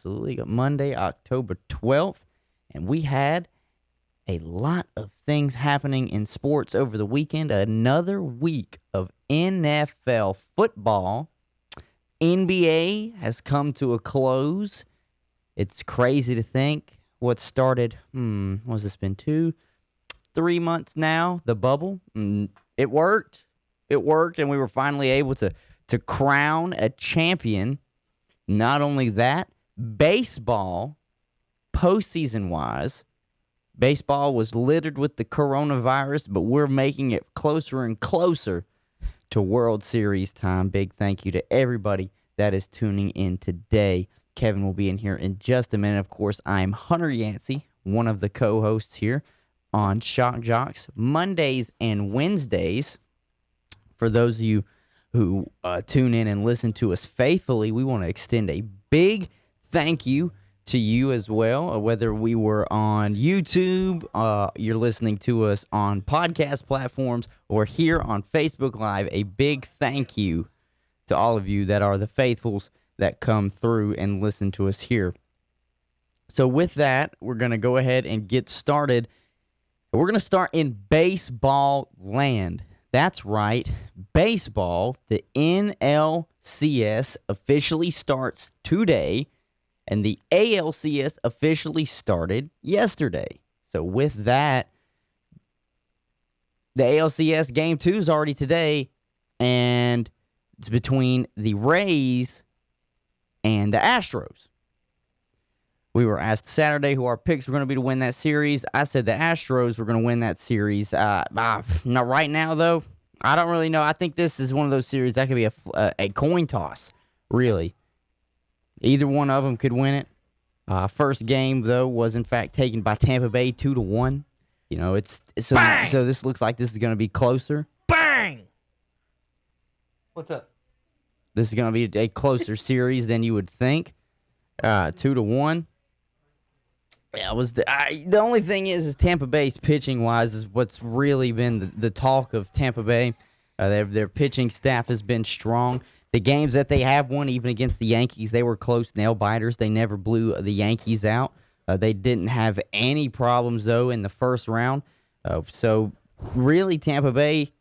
Absolutely. Monday, October 12th. And we had a lot of things happening in sports over the weekend. Another week of NFL football. NBA has come to a close. It's crazy to think what started, what's this been, 3 months now, the bubble. It worked. It worked, and we were finally able to crown a champion. Not only that, baseball, postseason-wise, baseball was littered with the coronavirus, but we're making it closer and closer to World Series time. Big thank you to everybody that is tuning in today. Kevin will be in here in just a minute. Of course, I'm Hunter Yancey, one of the co-hosts here on Joxx, Mondays and Wednesdays. For those of you who tune in and listen to us faithfully, we want to extend a big thank you to you as well. Whether we were on YouTube, you're listening to us on podcast platforms, or here on Facebook Live, a big thank you to all of you that are the faithfuls that come through and listen to us here. So with that, we're going to go ahead and get started. We're going to start in baseball land. That's right. Baseball, the NLCS officially starts today, and the ALCS officially started yesterday. So with that, the ALCS Game 2 is already today, and it's between the Rays and the Astros. We were asked Saturday who our picks were going to be to win that series. I said the Astros were going to win that series. Not right now, though. I don't really know. I think this is one of those series that could be a coin toss, really. Either one of them could win it. First game, though, was in fact taken by Tampa Bay 2-1. You know, so this looks like this is going to be closer. Bang! What's up? This is going to be a closer series than you would think. 2-1. Yeah, the only thing is Tampa Bay's pitching wise is what's really been the talk of Tampa Bay. Their pitching staff has been strong. The games that they have won, even against the Yankees, they were close nail biters. They never blew the Yankees out. They didn't have any problems though in the first round. So really, Tampa Bay,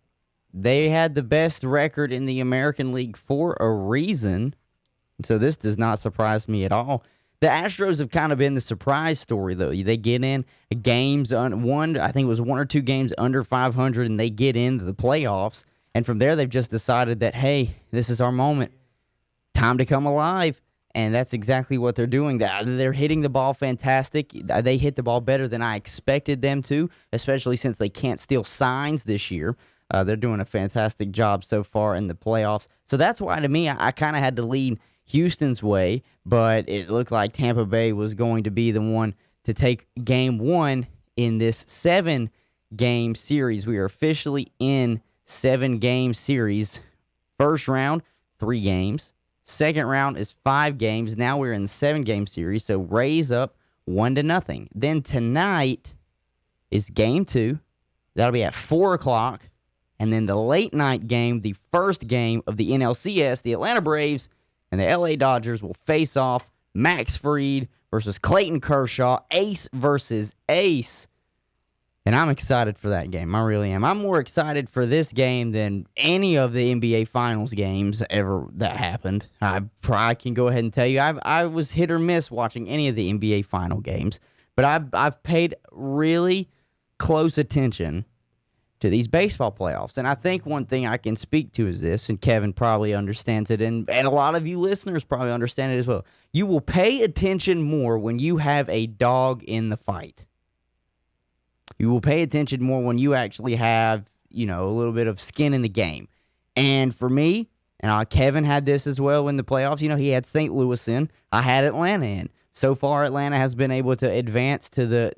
they had the best record in the American League for a reason. So this does not surprise me at all. The Astros have kind of been the surprise story, though. They get in games, I think it was 1 or 2 games under 500, and they get into the playoffs. And from there, they've just decided that, hey, this is our moment. Time to come alive. And that's exactly what they're doing. They're hitting the ball fantastic. They hit the ball better than I expected them to, especially since they can't steal signs this year. They're doing a fantastic job so far in the playoffs. So that's why, to me, I kind of had to lean Houston's way, but it looked like Tampa Bay was going to be the one to take game 1 in this 7-game series. We are officially in 7-game series. First round, 3 games. Second round is 5 games. Now we're in the 7-game series, so Rays up 1-0. Then tonight is game 2. That'll be at 4 o'clock. And then the late night game, the first game of the NLCS, the Atlanta Braves and the LA Dodgers will face off. Max Fried versus Clayton Kershaw, ace versus ace. And I'm excited for that game. I really am. I'm more excited for this game than any of the NBA Finals games ever that happened. I probably can go ahead and tell you I was hit or miss watching any of the NBA Final games. But I've paid really close attention to these baseball playoffs. And I think one thing I can speak to is this, and Kevin probably understands it, and a lot of you listeners probably understand it as well. You will pay attention more when you have a dog in the fight. You will pay attention more when you actually have, a little bit of skin in the game. And for me, and Kevin had this as well in the playoffs, he had St. Louis in. I had Atlanta in. So far, Atlanta has been able to advance to the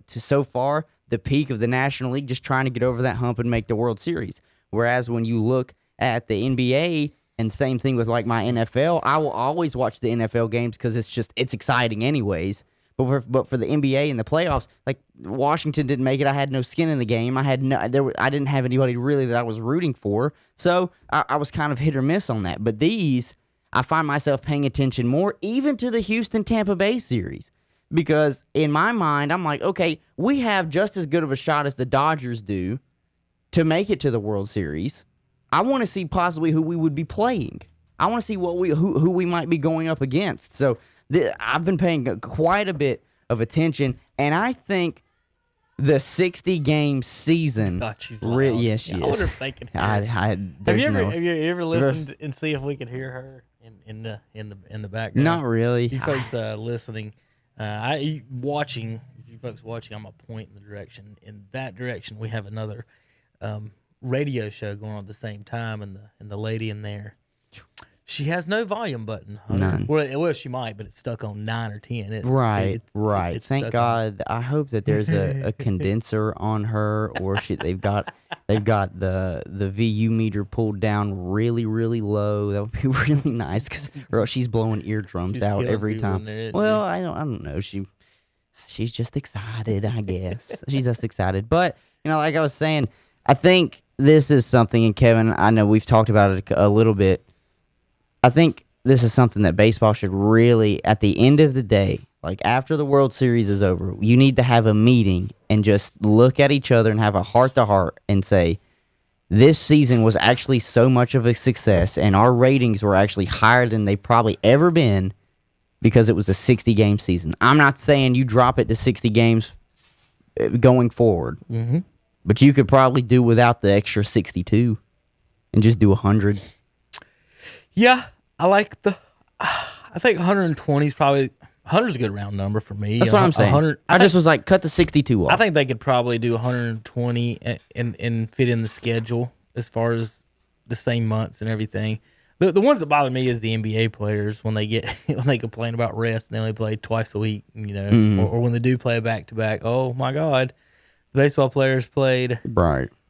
peak of the National League, just trying to get over that hump and make the World Series. Whereas when you look at the NBA, and same thing with like my NFL, I will always watch the NFL games because it's exciting anyways. But for the NBA and the playoffs, like Washington didn't make it. I had no skin in the game. I didn't have anybody really that I was rooting for. So I was kind of hit or miss on that. But these, I find myself paying attention more even to the Houston-Tampa Bay series. Because in my mind, I'm like, okay, we have just as good of a shot as the Dodgers do to make it to the World Series. I want to see possibly who we would be playing. I want to see who we might be going up against. So I've been paying quite a bit of attention, and I think the 60-game season. God, she's loud. Yes, she I is. wonder if they can hear her. Have you ever listened and see if we could hear her in the background? Not really. You folks listening, if you folks watching, I'm gonna point in the direction. In that direction, we have another radio show going on at the same time, and the lady in there, she has no volume button. None. Well, she might, but it's stuck on 9 or 10. Right. It's Thank God. I hope that there's a condenser on her, or they've got the VU meter pulled down really, really low. That would be really nice, or she's blowing eardrums out every time. Well, I don't know. She's just excited, I guess. She's just excited. But like I was saying, I think this is something, and Kevin, I know we've talked about it a little bit. I think this is something that baseball should really, at the end of the day, like after the World Series is over, you need to have a meeting and just look at each other and have a heart-to-heart and say, this season was actually so much of a success, and our ratings were actually higher than they've probably ever been because it was a 60-game season. I'm not saying you drop it to 60 games going forward, but you could probably do without the extra 62 and just do 100. Yeah, I like I think 120 is probably 100 is a good round number for me. That's what I'm saying. 100. I just was like, cut the 62 off. I think they could probably do 120 and fit in the schedule as far as the same months and everything. The ones that bother me is the NBA players when they complain about rest and they only play twice a week, or when they do play a back-to-back. Oh my God, the baseball players played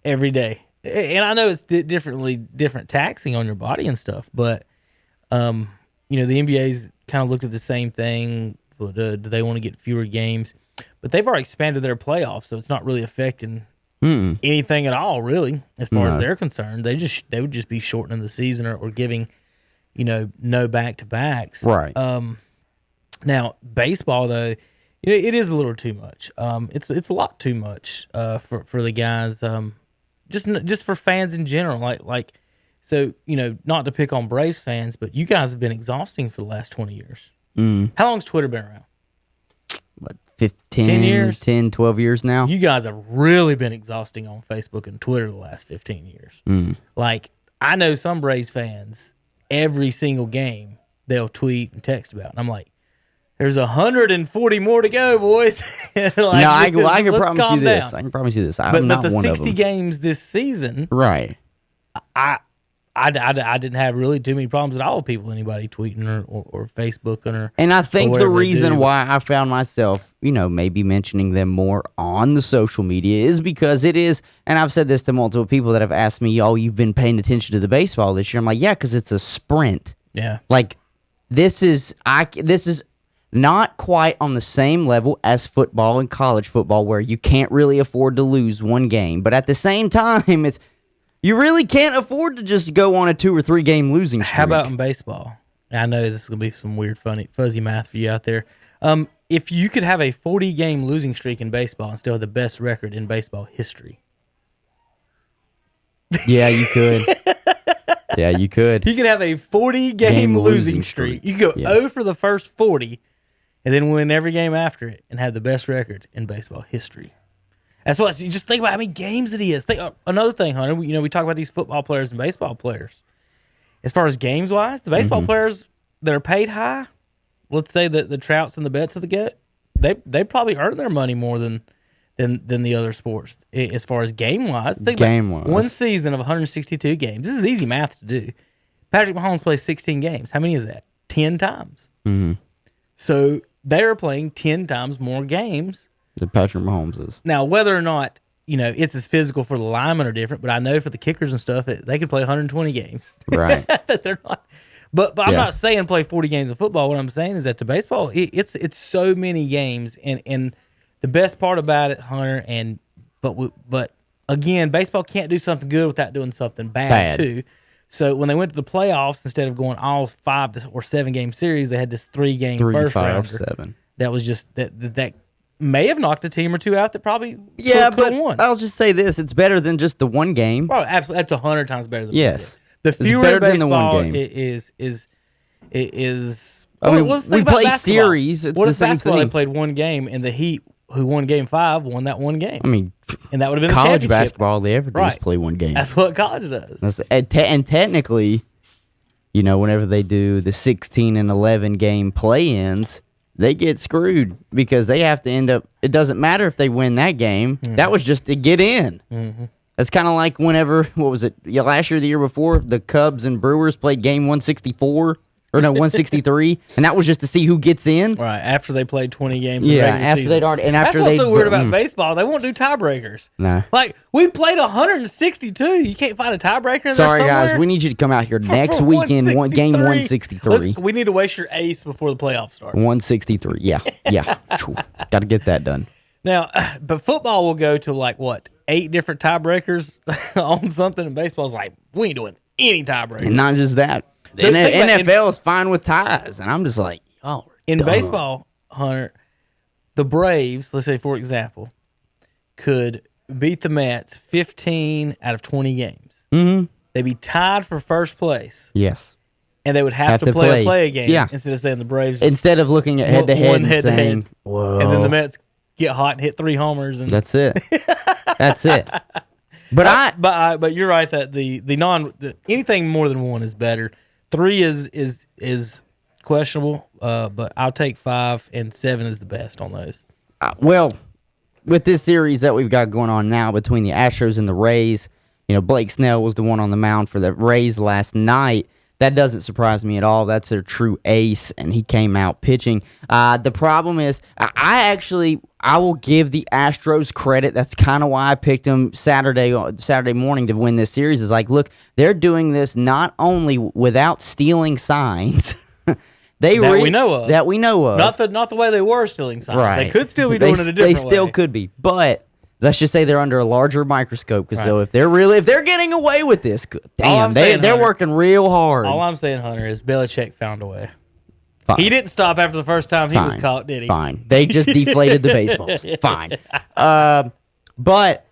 every day. And I know it's different taxing on your body and stuff, but the NBA's kind of looked at the same thing. But do they want to get fewer games? But they've already expanded their playoffs, so it's not really affecting anything at all, really, as far as they're concerned. They would just be shortening the season or giving, no back-to-backs. Right. Now baseball though, it is a little too much. It's a lot too much for the guys. Just for fans in general, so not to pick on Braves fans, but you guys have been exhausting for the last 20 years. How long's Twitter been around? What, 15, 10 years? 10, 12 years now? You guys have really been exhausting on Facebook and Twitter the last 15 years. I know some Braves fans, every single game, they'll tweet and text about. And I'm like, there's 140 more to go, boys. I can promise you this. I can promise you this. I'm not but the one 60 of them. games this season, Right. I didn't have really too many problems at all with anybody tweeting or Facebooking or. And I think the reason do. why I found myself, maybe mentioning them more on the social media is because it is, and I've said this to multiple people that have asked me, oh, you've been paying attention to the baseball this year. I'm like, yeah, because it's a sprint. Yeah. Like, this is not quite on the same level as football and college football where you can't really afford to lose one game. But at the same time, you really can't afford to just go on a 2 or 3 game losing streak. How about in baseball? I know this is going to be some weird, funny, fuzzy math for you out there. If you could have a 40-game losing streak in baseball and still have the best record in baseball history. Yeah, you could. Yeah, you could. You could have a 40-game losing streak. You could go 0 for the first 40 and then win every game after it and have the best record in baseball history. That's what you just think about how many games it is. Another thing, Hunter, we talk about these football players and baseball players. As far as games wise, the baseball players that are paid high, let's say the Trouts and the Betts of the get, they probably earn their money more than the other sports. As far as game wise, one season of 162 games. This is easy math to do. Patrick Mahomes plays 16 games. How many is that? 10 times. So they are playing 10 times more games than Patrick Mahomes is. Now, whether or not, it's as physical for the linemen are different, but I know for the kickers and stuff, they could play 120 games. Right. They're not. But I'm not saying play 40 games of football. What I'm saying is that the baseball, it's so many games, and the best part about it, Hunter, but again, baseball can't do something good without doing something bad. Too. So when they went to the playoffs, instead of going all 5 or 7 game series, they had this 3-game 3, first 5, rounder. 7. That was just that may have knocked a team or two out that probably could have won. I'll just say this: it's better than just the one game. Oh, absolutely, that's 100 times better than Yes, the it's fewer better in than the one baseball game. is. I mean, let's we think about play basketball. series. It's What the if same basketball thing. they played one game and the Heat, who won Game 5, won that one game? I mean, And that would have been the college championship. basketball, all they ever do is Right. play one game. That's what college does. And technically, whenever they do the 16 and 11 game play-ins, they get screwed because they have to end up. It doesn't matter if they win that game. Mm-hmm. That was just to get in. Mm-hmm. That's kind of like whenever, what was it, last year, the year before, the Cubs and Brewers played game 164, or no, 163, and that was just to see who gets in. Right, after they played 20 games. Yeah, in regular after season. they'd already, and after That's what's they so weird about baseball. They won't do tiebreakers. Nah. Like, we played 162. You can't find a tiebreaker in Sorry, there guys, somewhere? we need you to come out here next For weekend, game 163. 163. We need to waste your ace before the playoffs start. 163, yeah. Got to get that done. Now, but football will go to like, what, 8 different tiebreakers on something, and baseball's like, we ain't doing any tiebreakers. And not just that. The Think about NFL is fine with ties, and I'm just like, oh. In dumb. baseball, Hunter, the Braves, let's say, for example, could beat the Mets 15 out of 20 games. Mm-hmm. They'd be tied for first place, Yes. and they would have to play a game instead of saying the Braves. Instead of looking at head-to-head One and head-to-head. saying, whoa. And then the Mets get hot and hit 3 homers. And That's it. That's it. But but you're right that anything more than 1 is better. 3 is questionable, but I'll take 5, and 7 is the best on those. well, with this series that we've got going on now between the Astros and the Rays, Blake Snell was the one on the mound for the Rays last night. That doesn't surprise me at all. That's their true ace, and he came out pitching. The problem is, I will give the Astros credit. That's kind of why I picked them Saturday morning to win this series. Is like, look, they're doing this not only without stealing signs. We know of. Not the way they were stealing signs. Right. They could still be doing it a different way. They still could be, but let's just say they're under a larger microscope. Because so if they're getting away with this, damn, they're working real hard. All I'm saying, Hunter, is Belichick found a way. Fine. He didn't stop after the first time he was caught, did he? Fine. They just deflated the baseballs. Fine. But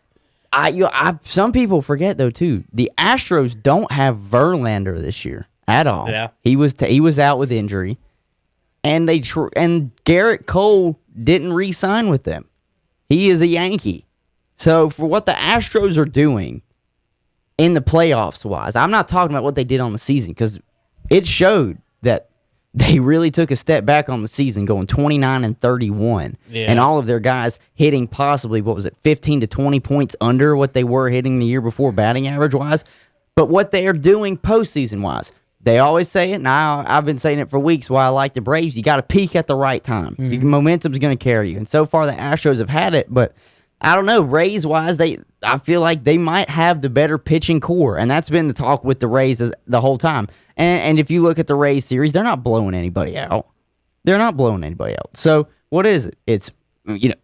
some people forget though too. The Astros don't have Verlander this year at all. Yeah. He was out with injury, and and Garrett Cole didn't re-sign with them. He is a Yankee. So for what the Astros are doing in the playoffs wise, I'm not talking about what they did on the season because it showed that they really took a step back on the season, going 29-31, and all of their guys hitting possibly 15 to 20 points under what they were hitting the year before batting average wise. But what they are doing postseason wise, they always say it, and I've been saying it for weeks. Why I like the Braves, you got to peak at the right time. Mm-hmm. Momentum's going to carry you, and so far the Astros have had it, but I don't know. Rays wise, I feel like they might have the better pitching core, and that's been the talk with the Rays the whole time. And if you look at the Rays series, they're not blowing anybody out. So what is it? It's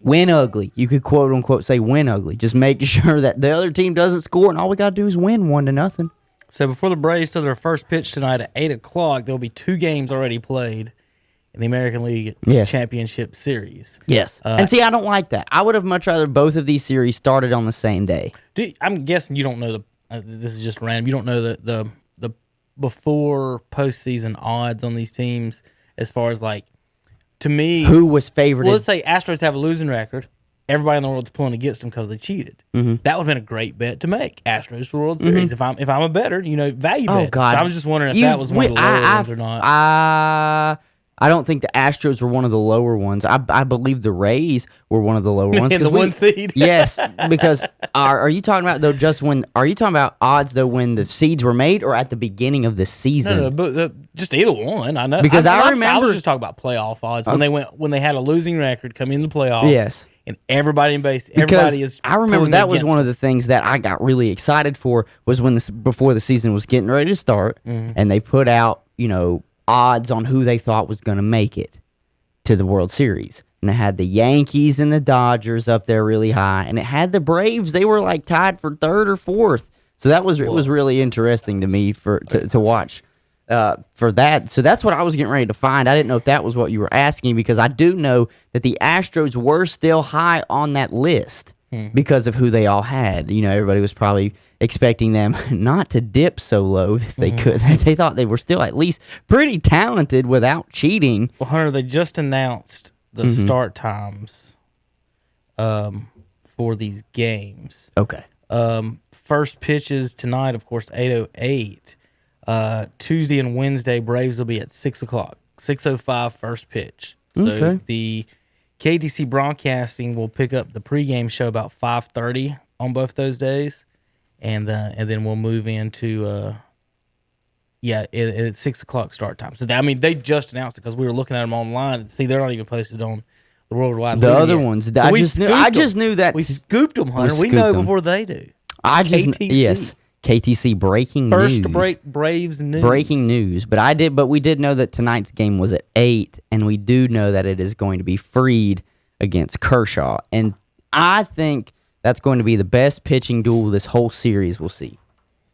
win ugly. You could quote unquote say win ugly. Just make sure that the other team doesn't score, and all we got to do is win 1-0. So before the Braves do their first pitch tonight at 8:00, there'll be 2 games already played in the American League Championship Series. Yes. And see, I don't like that. I would have much rather both of these series started on the same day. I'm guessing you don't know this is just random. You don't know the before postseason odds on these teams as far as like, to me, who was favored. Well, let's say Astros have a losing record. Everybody in the world's pulling against them because they cheated. Mm-hmm. That would have been a great bet to make. Astros for World Series. Mm-hmm. If I'm a bettor, value bet. Oh God! So I was just wondering if that was one of the lower ones or not. I don't think the Astros were one of the lower ones. I believe the Rays were one of the lower ones. In the 1 seed? Yes, because are you talking about though? Are you talking about odds though when the seeds were made or at the beginning of the season? No, but just either one. I know because I remember I was just talking about playoff odds when they had a losing record coming in the playoffs. Yes. And everybody is. I remember that was one of the things that I got really excited for was before the season was getting ready to start, and they put out odds on who they thought was going to make it to the World Series, and it had the Yankees and the Dodgers up there really high, and it had the Braves. They were like tied for 3rd or 4th. So it was really interesting to me to watch for that. So that's what I was getting ready to find. I didn't know if that was what you were asking, because I do know that the Astros were still high on that list because of who they all had. Everybody was probably expecting them not to dip so low if they could. They thought they were still at least pretty talented without cheating. Well, Hunter, they just announced the start times for these games. Okay. First pitches tonight, of course, 8:08. Tuesday and Wednesday, Braves will be at 6 o'clock. 6:05 first pitch. So the KTC Broadcasting will pick up the pregame show about 5:30 on both those days, and then we'll move into it's 6 o'clock start time. So they just announced it because we were looking at them online. See, they're not even posted on the Worldwide The League other yet. ones, So I just knew that we scooped them, Hunter. We scooped know them. before they do. KTC. Yes, KTC breaking news. First break Braves news. Breaking news. But we did know that tonight's game was at 8, and we do know that it is going to be Fried against Kershaw. And I think that's going to be the best pitching duel this whole series will see,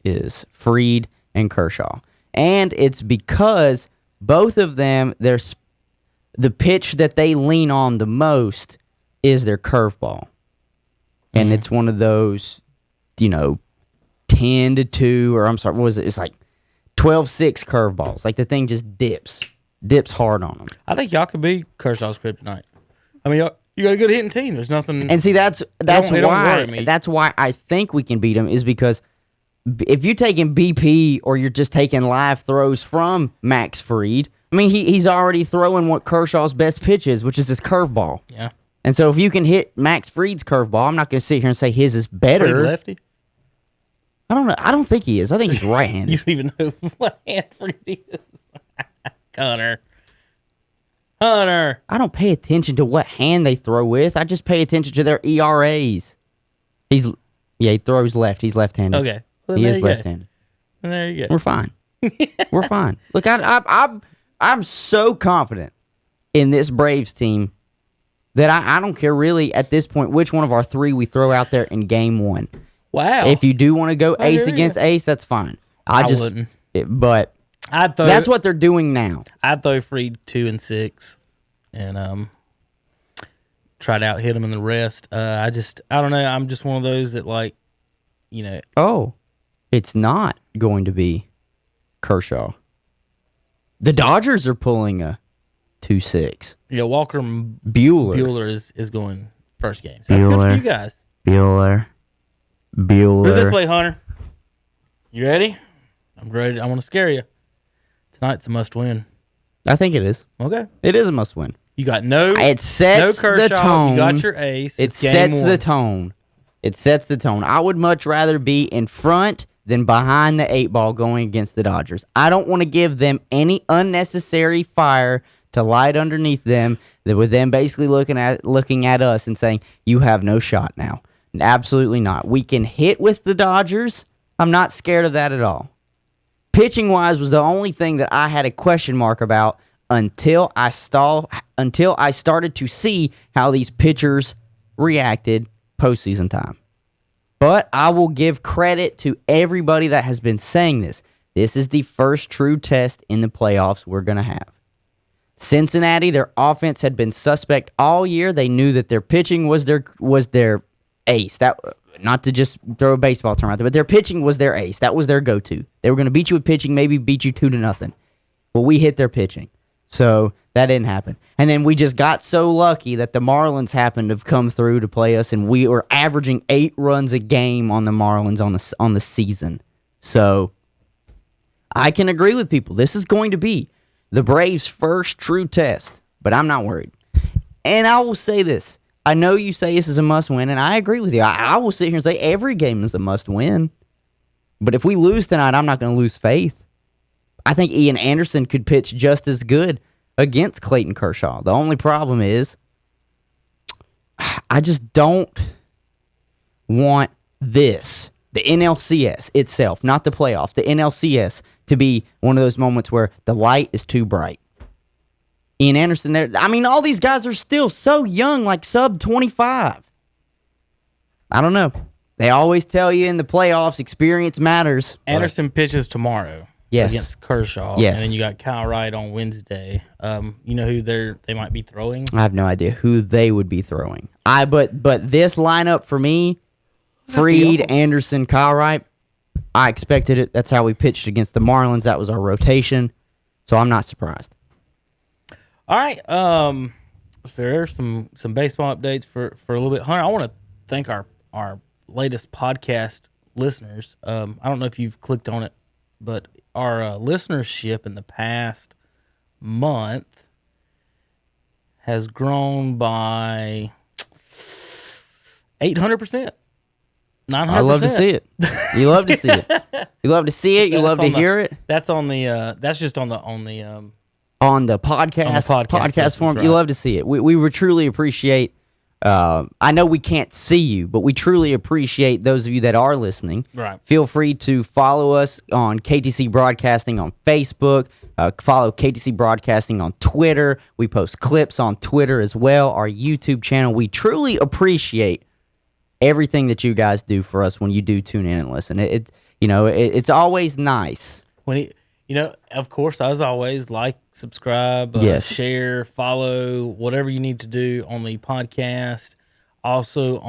is Fried and Kershaw. And it's because both of them, the pitch that they lean on the most is their curveball. And it's one of those, 10-2, or I'm sorry, what was it? It's like 12-6 curveballs. Like the thing just dips hard on them. I think y'all could be Kershaw's kryptonite. I mean, you got a good hitting team. There's nothing. And see, that's it don't worry me. That's why I think we can beat them, is because if you're taking BP or you're just taking live throws from Max Fried, I mean, he's already throwing what Kershaw's best pitch is, which is his curveball. Yeah. And so if you can hit Max Fried's curveball, I'm not going to sit here and say his is better. Fried lefty? I don't know. I don't think he is. I think he's right-handed. You don't even know what hand Fried is. Hunter. I don't pay attention to what hand they throw with. I just pay attention to their ERAs. He throws left. He's left-handed. Okay. Well, he is left-handed. And there you go. We're fine. We're fine. Look, I'm so confident in this Braves team that I don't care really at this point which one of our three we throw out there in game one. Wow. If you do want to go ace against ace, that's fine. I wouldn't. But that's what they're doing now. I'd throw Fried 2 and 6 and try to out-hit him in the rest. I don't know. I'm just one of those that Oh, it's not going to be Kershaw. The Dodgers are pulling a 2-6. Yeah, Walker Bueller is going first game. So that's good for you guys. Bueller. Put it this way, Hunter. You ready? I'm ready. I want to scare you. Tonight's a must-win. I think it is. Okay. It is a must-win. You got It sets Kershaw. the tone. You got your ace. It sets the tone. It sets the tone. I would much rather be in front than behind the 8-ball going against the Dodgers. I don't want to give them any unnecessary fire to light underneath them, with them basically looking at us and saying, you have no shot now. Absolutely not. We can hit with the Dodgers. I'm not scared of that at all. Pitching-wise was the only thing that I had a question mark about until I started to see how these pitchers reacted postseason time. But I will give credit to everybody that has been saying this. This is the first true test in the playoffs we're going to have. Cincinnati, their offense had been suspect all year. They knew that their pitching was their ace. That, not to just throw a baseball term out there, but their pitching was their ace. That was their go-to. They were going to beat you with pitching, maybe beat you 2-0. Well, we hit their pitching. So that didn't happen. And then we just got so lucky that the Marlins happened to come through to play us, and we were averaging 8 runs a game on the Marlins on the season. So I can agree with people. This is going to be the Braves' first true test, but I'm not worried. And I will say this. I know you say this is a must-win, and I agree with you. I will sit here and say every game is a must-win. But if we lose tonight, I'm not going to lose faith. I think Ian Anderson could pitch just as good against Clayton Kershaw. The only problem is I just don't want the NLCS itself, not the playoffs, the NLCS, to be one of those moments where the light is too bright. Ian Anderson, all these guys are still so young, like sub 25. I don't know. They always tell you in the playoffs, experience matters. Anderson pitches tomorrow. Yes. Against Kershaw. Yes. And then you got Kyle Wright on Wednesday. You know who they might be throwing? I have no idea who they would be throwing. But this lineup for me, Fried, Anderson, Kyle Wright, I expected it. That's how we pitched against the Marlins. That was our rotation. So I'm not surprised. All right. So there's some baseball updates for a little bit. Hunter, I want to thank our latest podcast listeners. I don't know if you've clicked on it, but our listenership in the past month has grown by 800%. 900%. I love to see it. You love to see it. You love to see it. You love to hear it. That's on the. That's just on the podcast form. right. You love to see it. We would truly appreciate. I know we can't see you, but we truly appreciate those of you that are listening. Right. Feel free to follow us on KTC Broadcasting on Facebook. Follow KTC Broadcasting on Twitter. We post clips on Twitter as well. Our YouTube channel. We truly appreciate everything that you guys do for us when you do tune in and listen. It's always nice. Of course, as always, like, subscribe, Yes. share, follow, whatever you need to do on the podcast. Also,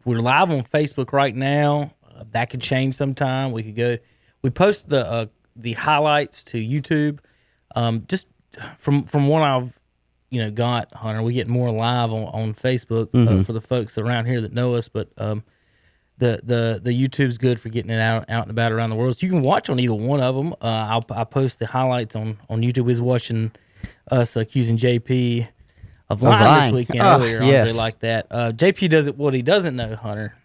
we're live on Facebook right now. That could change sometime. We post the highlights to YouTube. Just from what I've got, Hunter, we get more live on Facebook for the folks around here that know us, but the YouTube's good for getting it out and about around the world. So you can watch on either one of them. I post the highlights on YouTube. We was watching us accusing JP of lying this weekend earlier. Yes. On like that. JP does it. What he doesn't know, Hunter,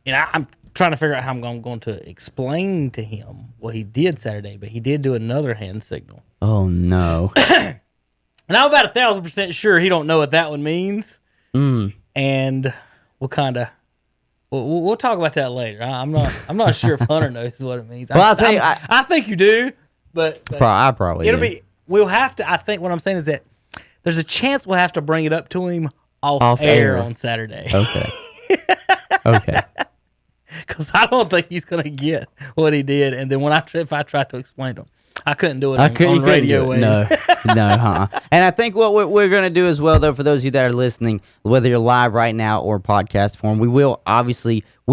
and I'm trying to figure out how I'm going to explain to him what he did Saturday. But he did do another hand signal. Oh no! And I'm about 1,000% sure he don't know what that one means. And we'll talk about that later. I'm not sure if Hunter knows what it means. Well, I'll tell you, I think you do, but I probably it'll do. be. We'll have to. I think what I'm saying is that there's a chance we'll have to bring it up to him off air on Saturday. Okay. Okay. Because I don't think he's gonna get what he did. And then if I try to explain to him, I couldn't do it on radio waves. No. And I think what we're going to do as well, though, for those of you that are listening, whether you're live right now or podcast form, we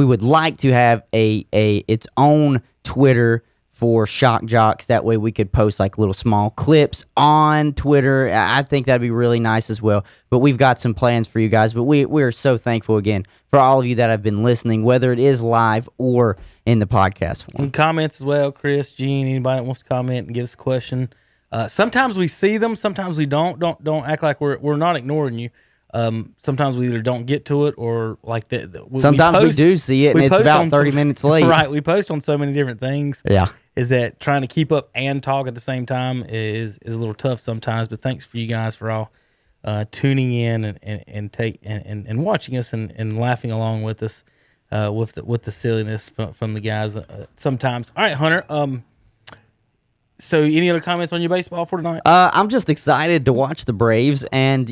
would like to have its own Twitter for Shock Joxx. That way we could post like little small clips on Twitter. I think that'd be really nice as well. But we've got some plans for you guys. But we're so thankful again for all of you that have been listening, whether it is live or in the podcast form. And comments as well, Chris, Gene, anybody that wants to comment and give us a question. Sometimes we see them, sometimes we don't. Don't act like we're not ignoring you. Sometimes we either don't get to it or like that. Sometimes we do see it and it's about 30 minutes late. Right, we post on so many different things. Yeah. Is that trying to keep up and talk at the same time is a little tough sometimes. But thanks for you guys for all tuning in and watching us and laughing along with us with the silliness from the guys sometimes. All right, Hunter. So any other comments on your baseball for tonight? I'm just excited to watch the Braves, and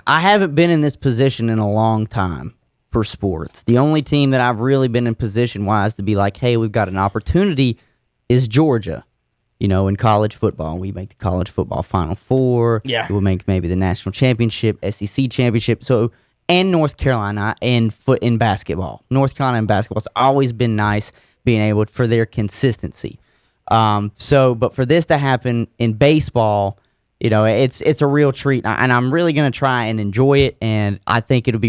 I haven't been in this position in a long time for sports. The only team that I've really been in position wise to be like, hey, we've got an opportunity is Georgia. In college football, we make the college football Final Four. Yeah, we'll make maybe the national championship, SEC championship. And North Carolina in basketball. North Carolina in basketball's always been nice being able for their consistency. But for this to happen in baseball, it's a real treat, and I'm really gonna try and enjoy it. And I think it would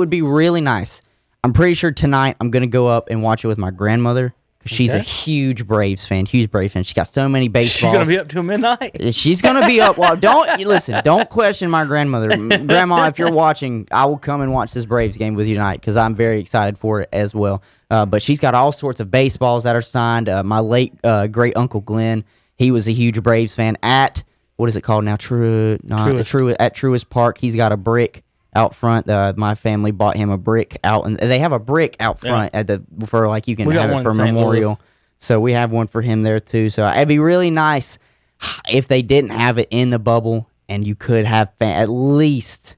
be really nice. I'm pretty sure tonight I'm gonna go up and watch it with my grandmother. She's a huge Braves fan. She's got so many baseballs. She's gonna be up till midnight. She's gonna be up. Well, don't question my grandmother. Grandma, if you're watching, I will come and watch this Braves game with you tonight because I'm very excited for it as well. But she's got all sorts of baseballs that are signed. My late great uncle Glenn, he was a huge Braves fan at what is it called now? Truist Park. He's got a brick out front. My family bought him a brick out, and they have a brick out front for like you can have it for memorial. So we have one for him there too. So it'd be really nice if they didn't have it in the bubble, and you could have at least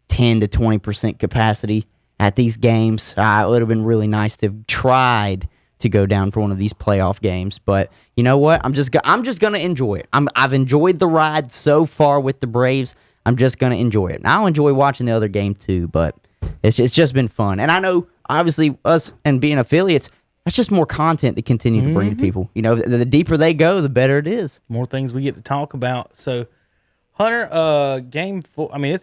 10 to 20% capacity at these games. It would have been really nice to have tried to go down for one of these playoff games. But you know what? I'm just gonna enjoy it. I've enjoyed the ride so far with the Braves. I'm just gonna enjoy it. And I'll enjoy watching the other game too. But it's just been fun. And I know, obviously, us and being affiliates, that's just more content to continue to bring to people. You know, the deeper they go, the better it is. More things we get to talk about. So, Hunter, game 4. I mean,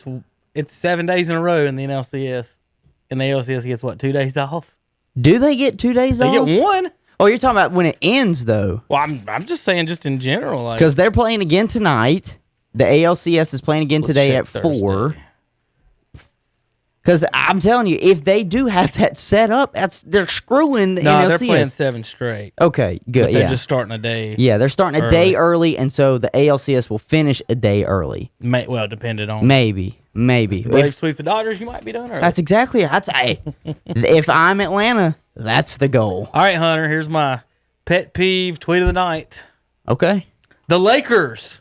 it's 7 days in a row in the NLCS. And the ALCS gets what, 2 days off? Do they get 2 days off? They get one. Oh, you're talking about when it ends, though. Well, I'm just saying, just in general, like, Because they're playing again tonight. The ALCS is playing again today at 4. Because I'm telling you, if they do have that set up, they're screwing the NLCS. They're playing 7 straight. Okay, good. But they're just starting a day. Yeah, they're starting a day early, and so the ALCS will finish a day early. Well, depending on maybe. If the Braves sweep the Dodgers, you might be done early. That's exactly. If I'm Atlanta, that's the goal. All right, Hunter. Here's my pet peeve tweet of the night. Okay. The Lakers